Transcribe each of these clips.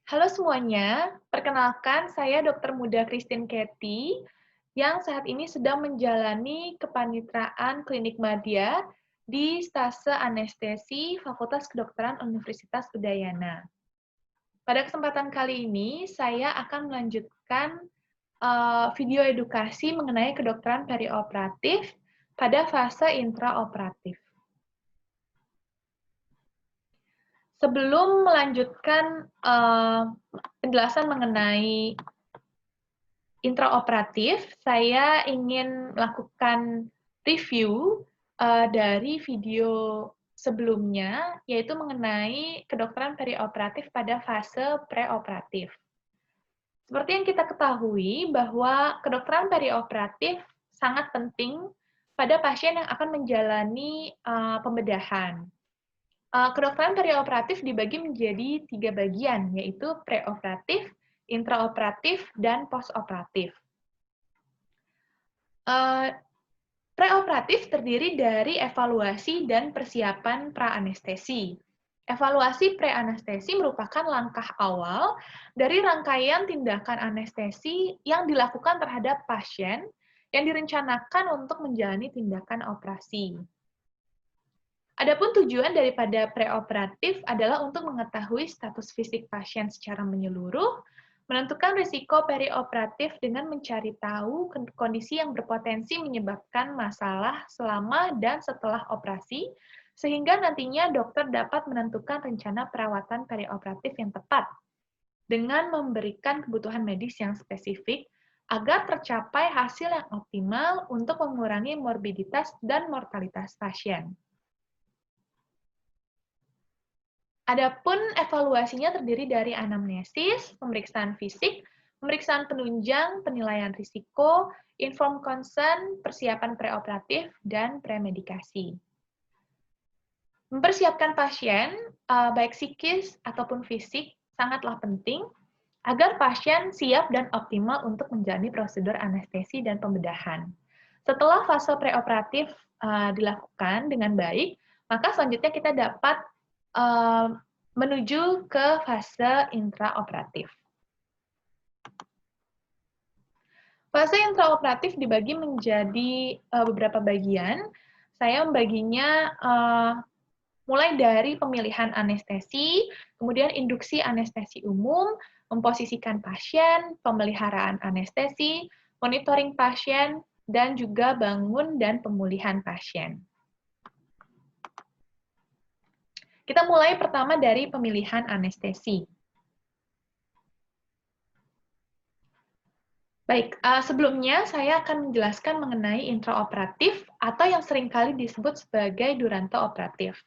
Halo semuanya, perkenalkan saya Dr. Muda Christine Ketty yang saat ini sedang menjalani kepaniteraan klinik madya di Stase Anestesi Fakultas Kedokteran Universitas Udayana. Pada kesempatan kali ini, saya akan melanjutkan video edukasi mengenai kedokteran perioperatif pada fase intraoperatif. Sebelum melanjutkan penjelasan mengenai intraoperatif, saya ingin melakukan review dari video sebelumnya, yaitu mengenai kedokteran perioperatif pada fase preoperatif. Seperti yang kita ketahui bahwa kedokteran perioperatif sangat penting pada pasien yang akan menjalani pembedahan. Kedokteran perioperatif dibagi menjadi 3 bagian, yaitu preoperatif, intraoperatif, dan postoperatif. Preoperatif terdiri dari evaluasi dan persiapan praanestesi. Evaluasi preanestesi merupakan langkah awal dari rangkaian tindakan anestesi yang dilakukan terhadap pasien yang direncanakan untuk menjalani tindakan operasi. Adapun tujuan daripada preoperatif adalah untuk mengetahui status fisik pasien secara menyeluruh, menentukan risiko perioperatif dengan mencari tahu kondisi yang berpotensi menyebabkan masalah selama dan setelah operasi, sehingga nantinya dokter dapat menentukan rencana perawatan perioperatif yang tepat dengan memberikan kebutuhan medis yang spesifik agar tercapai hasil yang optimal untuk mengurangi morbiditas dan mortalitas pasien. Adapun evaluasinya terdiri dari anamnesis, pemeriksaan fisik, pemeriksaan penunjang, penilaian risiko, informed consent, persiapan preoperatif, dan premedikasi. Mempersiapkan pasien, baik psikis ataupun fisik, sangatlah penting agar pasien siap dan optimal untuk menjalani prosedur anestesi dan pembedahan. Setelah fase preoperatif dilakukan dengan baik, maka selanjutnya kita dapat menuju ke fase intraoperatif. Fase intraoperatif dibagi menjadi beberapa bagian. Saya membaginya mulai dari pemilihan anestesi, kemudian induksi anestesi umum, memposisikan pasien, pemeliharaan anestesi, monitoring pasien, dan juga bangun dan pemulihan pasien. Kita mulai pertama dari pemilihan anestesi. Baik, sebelumnya saya akan menjelaskan mengenai intraoperatif atau yang seringkali disebut sebagai duranto operatif.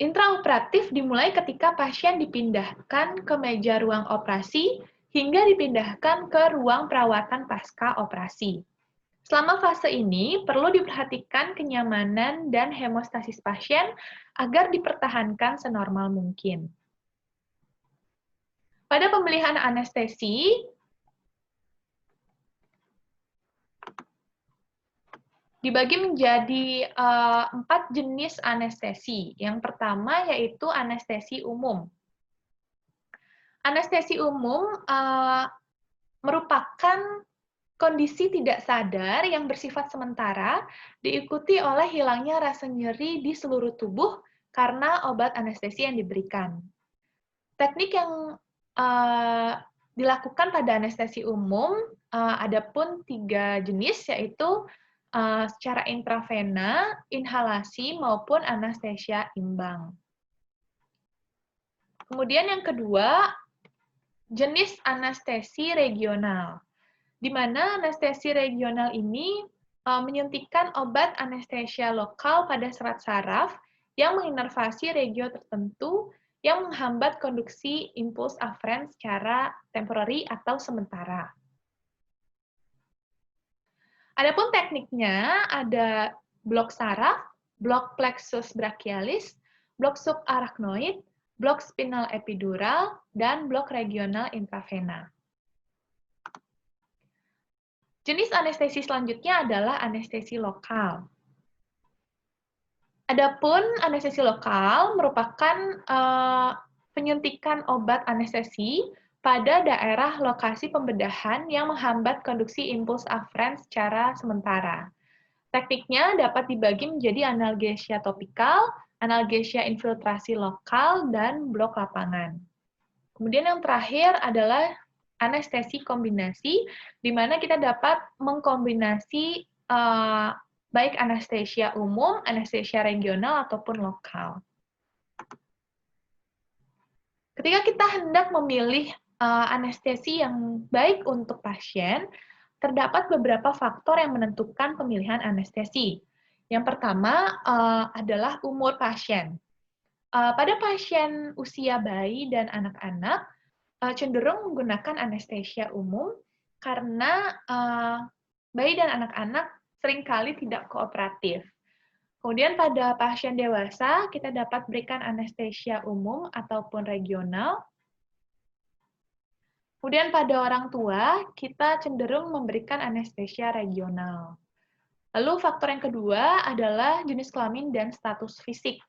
Intraoperatif dimulai ketika pasien dipindahkan ke meja ruang operasi hingga dipindahkan ke ruang perawatan pasca operasi. Selama fase ini, perlu diperhatikan kenyamanan dan hemostasis pasien agar dipertahankan senormal mungkin. Pada pemilihan anestesi, dibagi menjadi 4 jenis anestesi. Yang pertama yaitu anestesi umum. Anestesi umum merupakan kondisi tidak sadar yang bersifat sementara, diikuti oleh hilangnya rasa nyeri di seluruh tubuh karena obat anestesi yang diberikan. Teknik yang dilakukan pada anestesi umum ada pun 3 jenis, yaitu secara intravena, inhalasi, maupun anestesia imbang. Kemudian yang kedua, jenis anestesi regional, di mana anestesi regional ini menyuntikkan obat anestesia lokal pada serat saraf yang menginervasi regio tertentu yang menghambat konduksi impuls aferen secara temporary atau sementara. Adapun tekniknya ada blok saraf, blok plexus brachialis, blok subarachnoid, blok spinal epidural, dan blok regional intravena. Jenis anestesi selanjutnya adalah anestesi lokal. Adapun anestesi lokal merupakan penyuntikan obat anestesi pada daerah lokasi pembedahan yang menghambat konduksi impuls aferen secara sementara. Tekniknya dapat dibagi menjadi analgesia topikal, analgesia infiltrasi lokal, dan blok lapangan. Kemudian yang terakhir adalah anestesi kombinasi, di mana kita dapat mengkombinasi baik anestesia umum, anestesia regional, ataupun lokal. Ketika kita hendak memilih anestesi yang baik untuk pasien, terdapat beberapa faktor yang menentukan pemilihan anestesi. Yang pertama adalah umur pasien. Pada pasien usia bayi dan anak-anak, cenderung menggunakan anestesia umum karena bayi dan anak-anak seringkali tidak kooperatif. Kemudian pada pasien dewasa, kita dapat berikan anestesia umum ataupun regional. Kemudian pada orang tua, kita cenderung memberikan anestesia regional. Lalu faktor yang kedua adalah jenis kelamin dan status fisik.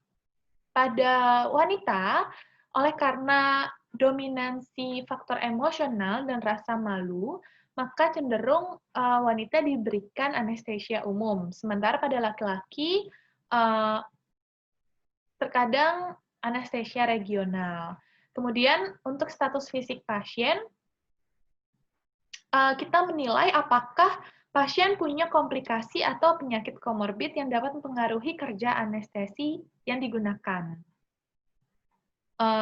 Pada wanita, oleh karena dominansi faktor emosional dan rasa malu, maka cenderung wanita diberikan anestesia umum. Sementara pada laki-laki, terkadang anestesia regional. Kemudian untuk status fisik pasien, kita menilai apakah pasien punya komplikasi atau penyakit komorbid yang dapat mempengaruhi kerja anestesi yang digunakan.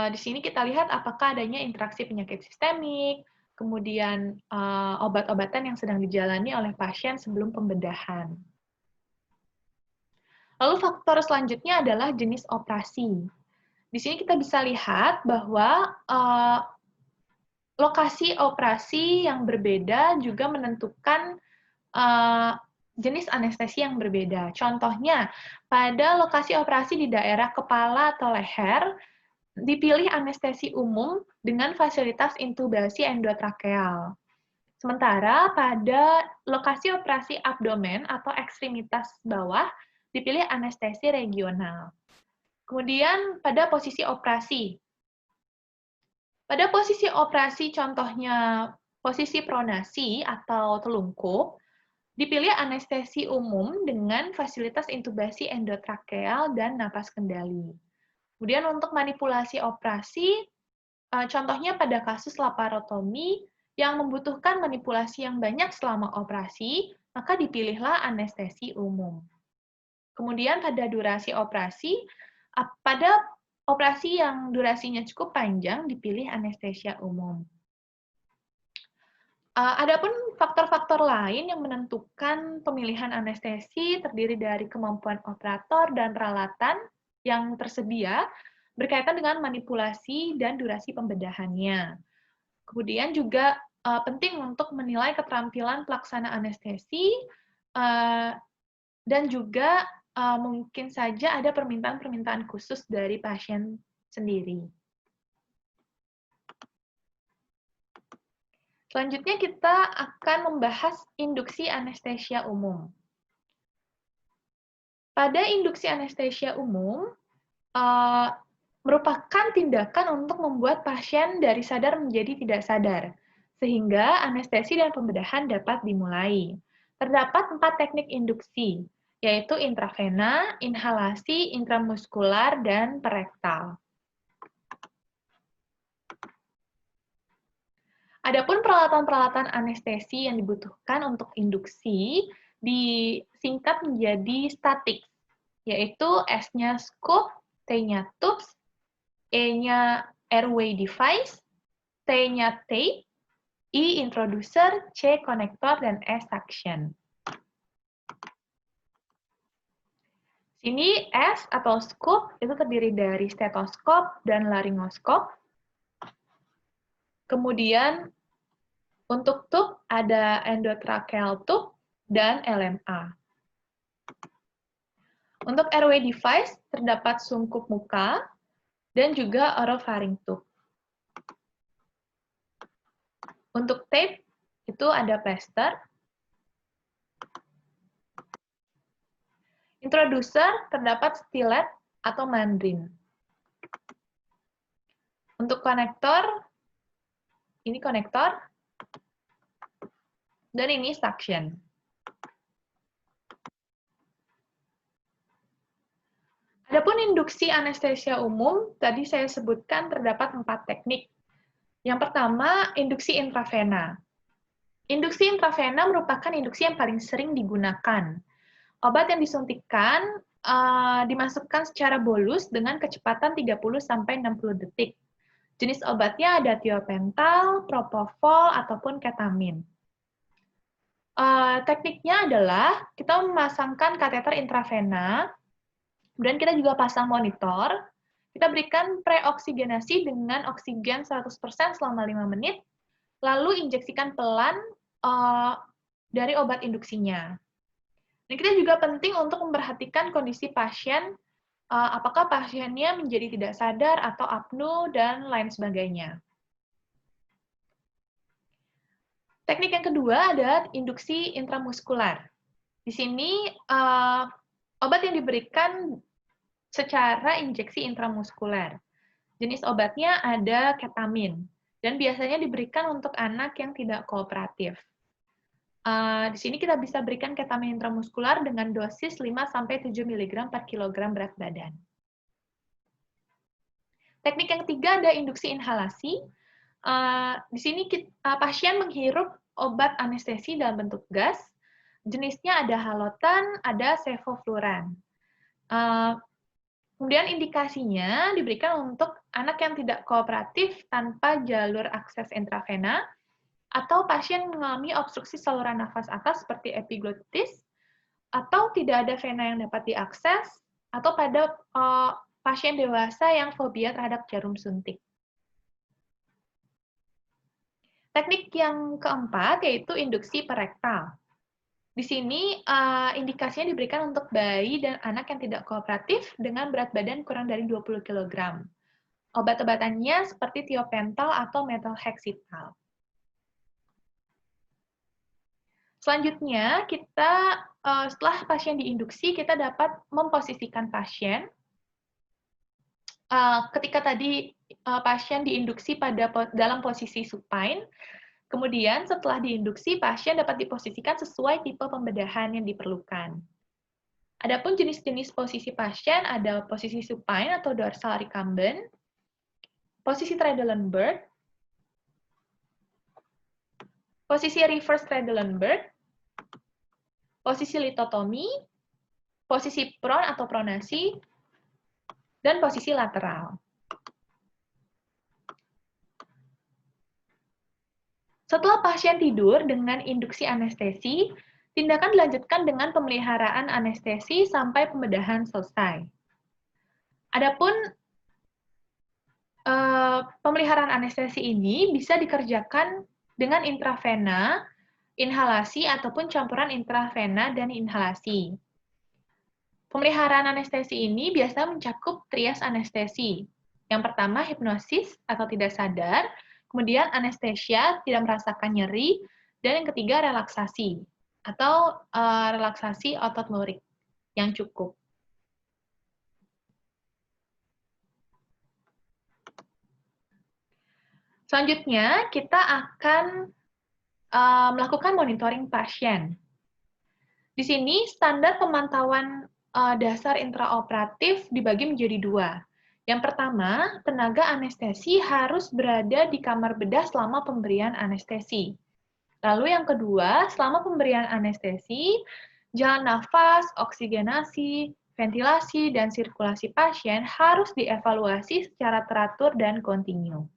Di sini kita lihat apakah adanya interaksi penyakit sistemik, kemudian obat-obatan yang sedang dijalani oleh pasien sebelum pembedahan. Lalu faktor selanjutnya adalah jenis operasi. Di sini kita bisa lihat bahwa lokasi operasi yang berbeda juga menentukan jenis anestesi yang berbeda. Contohnya, pada lokasi operasi di daerah kepala atau leher, dipilih anestesi umum dengan fasilitas intubasi endotrakeal. Sementara pada lokasi operasi abdomen atau ekstremitas bawah, dipilih anestesi regional. Kemudian pada posisi operasi. Pada posisi operasi contohnya posisi pronasi atau telungkup, dipilih anestesi umum dengan fasilitas intubasi endotrakeal dan napas kendali. Kemudian untuk manipulasi operasi, contohnya pada kasus laparotomi yang membutuhkan manipulasi yang banyak selama operasi, maka dipilihlah anestesi umum. Kemudian pada durasi operasi, pada operasi yang durasinya cukup panjang, dipilih anestesia umum. Adapun faktor-faktor lain yang menentukan pemilihan anestesi terdiri dari kemampuan operator dan peralatan yang tersedia berkaitan dengan manipulasi dan durasi pembedahannya. Kemudian juga penting untuk menilai keterampilan pelaksana anestesi dan juga mungkin saja ada permintaan-permintaan khusus dari pasien sendiri. Selanjutnya kita akan membahas induksi anestesia umum. Pada induksi anestesia umum, merupakan tindakan untuk membuat pasien dari sadar menjadi tidak sadar, sehingga anestesi dan pembedahan dapat dimulai. Terdapat 4 teknik induksi, yaitu intravena, inhalasi, intramuskular, dan perektal. Adapun peralatan-peralatan anestesi yang dibutuhkan untuk induksi disingkat menjadi statik, yaitu S-nya scope, T-nya tubes, E-nya airway device, T-nya tape, I introducer, C konektor, dan S suction. Sini S atau scope itu terdiri dari stetoskop dan laryngoskop. Kemudian untuk tube ada endotracheal tube dan LMA. Untuk airway device terdapat sungkup muka dan juga oropharynx tube. Untuk tape itu ada plaster. Introducer terdapat stilet atau mandrin. Untuk konektor, ini konektor, dan ini suction. Adapun induksi anestesia umum, tadi saya sebutkan terdapat 4 teknik. Yang pertama, induksi intravena. Induksi intravena merupakan induksi yang paling sering digunakan. Obat yang disuntikan dimasukkan secara bolus dengan kecepatan 30-60 detik. Jenis obatnya ada tiopental, propofol, ataupun ketamin. Tekniknya adalah kita memasangkan kateter intravena, kemudian kita juga pasang monitor, kita berikan preoksigenasi dengan oksigen 100% selama 5 menit, lalu injeksikan pelan dari obat induksinya. Dan kita juga penting untuk memperhatikan kondisi pasien, apakah pasiennya menjadi tidak sadar atau apnu, dan lain sebagainya. Teknik yang kedua adalah induksi intramuskular. Di sini obat yang diberikan secara injeksi intramuskuler. Jenis obatnya ada ketamin, dan biasanya diberikan untuk anak yang tidak kooperatif. Di sini kita bisa berikan ketamin intramuskular dengan dosis 5-7 mg per kilogram berat badan. Teknik yang ketiga ada induksi inhalasi. Di sini pasien menghirup obat anestesi dalam bentuk gas. Jenisnya ada halotan, ada sevofluran. Kemudian indikasinya diberikan untuk anak yang tidak kooperatif tanpa jalur akses intravena, atau pasien mengalami obstruksi saluran nafas atas seperti epiglottis, atau tidak ada vena yang dapat diakses, atau pada pasien dewasa yang fobia terhadap jarum suntik. Teknik yang keempat yaitu induksi perektal. Di sini indikasinya diberikan untuk bayi dan anak yang tidak kooperatif dengan berat badan kurang dari 20 kg. Obat-obatannya seperti tiopental atau metalhexital. Selanjutnya, kita setelah pasien diinduksi, kita dapat memposisikan pasien. Ketika tadi pasien diinduksi dalam posisi supine, kemudian setelah diinduksi, pasien dapat diposisikan sesuai tipe pembedahan yang diperlukan. Adapun jenis-jenis posisi pasien ada posisi supine atau dorsal recumbent, posisi Trendelenburg, posisi reverse Trendelenburg, posisi litotomi, posisi prone atau pronasi, dan posisi lateral. Setelah pasien tidur dengan induksi anestesi, tindakan dilanjutkan dengan pemeliharaan anestesi sampai pembedahan selesai. Adapun pemeliharaan anestesi ini bisa dikerjakan dengan intravena, inhalasi, ataupun campuran intravena dan inhalasi. Pemeliharaan anestesi ini biasa mencakup trias anestesi. Yang pertama, hipnosis atau tidak sadar, kemudian anestesia, tidak merasakan nyeri, dan yang ketiga, relaksasi atau relaksasi otot lurik yang cukup. Selanjutnya, kita akan melakukan monitoring pasien. Di sini, standar pemantauan dasar intraoperatif dibagi menjadi 2. Yang pertama, tenaga anestesi harus berada di kamar bedah selama pemberian anestesi. Lalu yang kedua, selama pemberian anestesi, jalan nafas, oksigenasi, ventilasi, dan sirkulasi pasien harus dievaluasi secara teratur dan kontinu.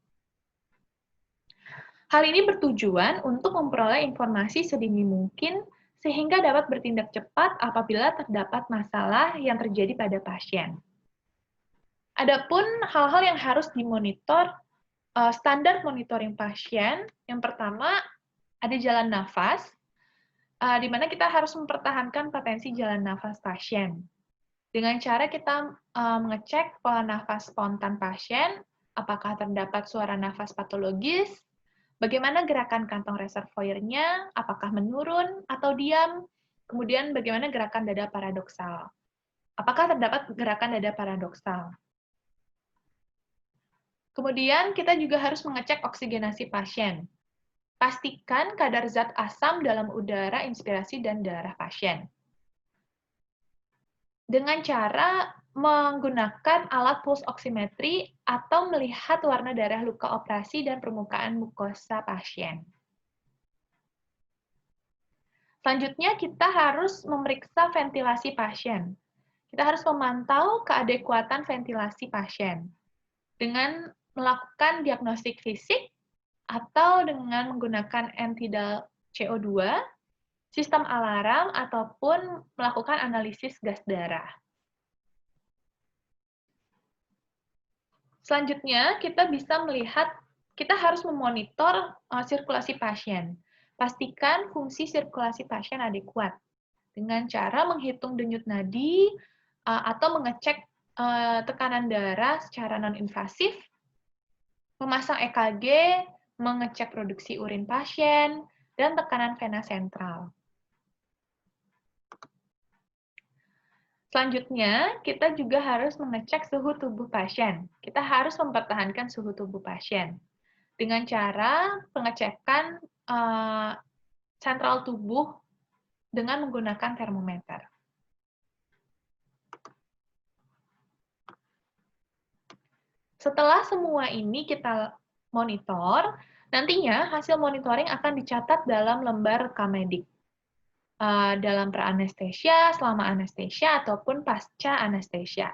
Hal ini bertujuan untuk memperoleh informasi sedini mungkin sehingga dapat bertindak cepat apabila terdapat masalah yang terjadi pada pasien. Adapun hal-hal yang harus dimonitor, standar monitoring pasien, yang pertama ada jalan nafas, di mana kita harus mempertahankan potensi jalan nafas pasien. Dengan cara kita mengecek pola nafas spontan pasien, apakah terdapat suara nafas patologis, bagaimana gerakan kantong reservoirnya, apakah menurun atau diam, kemudian bagaimana gerakan dada paradoksal. Apakah terdapat gerakan dada paradoksal? Kemudian kita juga harus mengecek oksigenasi pasien. Pastikan kadar zat asam dalam udara inspirasi dan darah pasien. Dengan cara menggunakan alat pulse oximetry atau melihat warna darah luka operasi dan permukaan mukosa pasien. Selanjutnya, kita harus memeriksa ventilasi pasien. Kita harus memantau keadekuatan ventilasi pasien dengan melakukan diagnostik fisik atau dengan menggunakan end-tidal CO2, sistem alarm, ataupun melakukan analisis gas darah. Selanjutnya, kita harus memonitor sirkulasi pasien. Pastikan fungsi sirkulasi pasien adekuat dengan cara menghitung denyut nadi atau mengecek tekanan darah secara non-invasif, memasang EKG, mengecek produksi urin pasien, dan tekanan vena sentral. Selanjutnya, kita juga harus mengecek suhu tubuh pasien. Kita harus mempertahankan suhu tubuh pasien dengan cara pengecekan sentral tubuh dengan menggunakan termometer. Setelah semua ini kita monitor, nantinya hasil monitoring akan dicatat dalam lembar rekam medik. Dalam praanestesia, selama anestesia, ataupun pasca anestesia.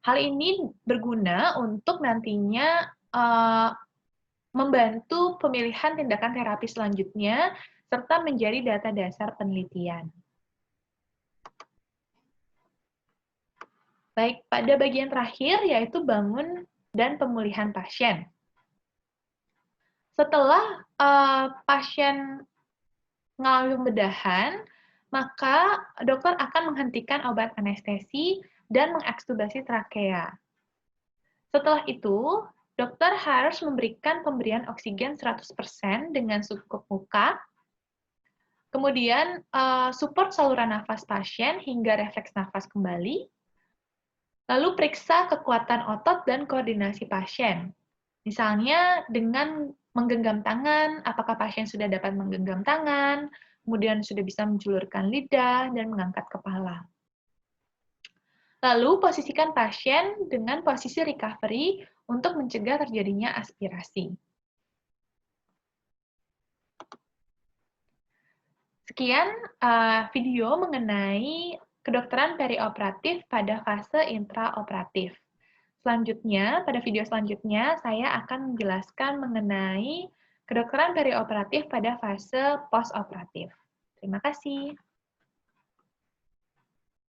Hal ini berguna untuk nantinya membantu pemilihan tindakan terapi selanjutnya, serta menjadi data dasar penelitian. Baik, pada bagian terakhir yaitu bangun dan pemulihan pasien. Setelah pasien mengalami pembedahan, maka dokter akan menghentikan obat anestesi dan mengekstubasi trakea. Setelah itu, dokter harus memberikan pemberian oksigen 100% dengan cukup muka, kemudian support saluran nafas pasien hingga refleks nafas kembali, lalu periksa kekuatan otot dan koordinasi pasien. Misalnya dengan menggenggam tangan, apakah pasien sudah dapat menggenggam tangan, kemudian sudah bisa menjulurkan lidah dan mengangkat kepala. Lalu posisikan pasien dengan posisi recovery untuk mencegah terjadinya aspirasi. Sekian video mengenai kedokteran perioperatif pada fase intraoperatif. Selanjutnya, pada video selanjutnya, saya akan menjelaskan mengenai kedokteran perioperatif pada fase postoperatif. Terima kasih.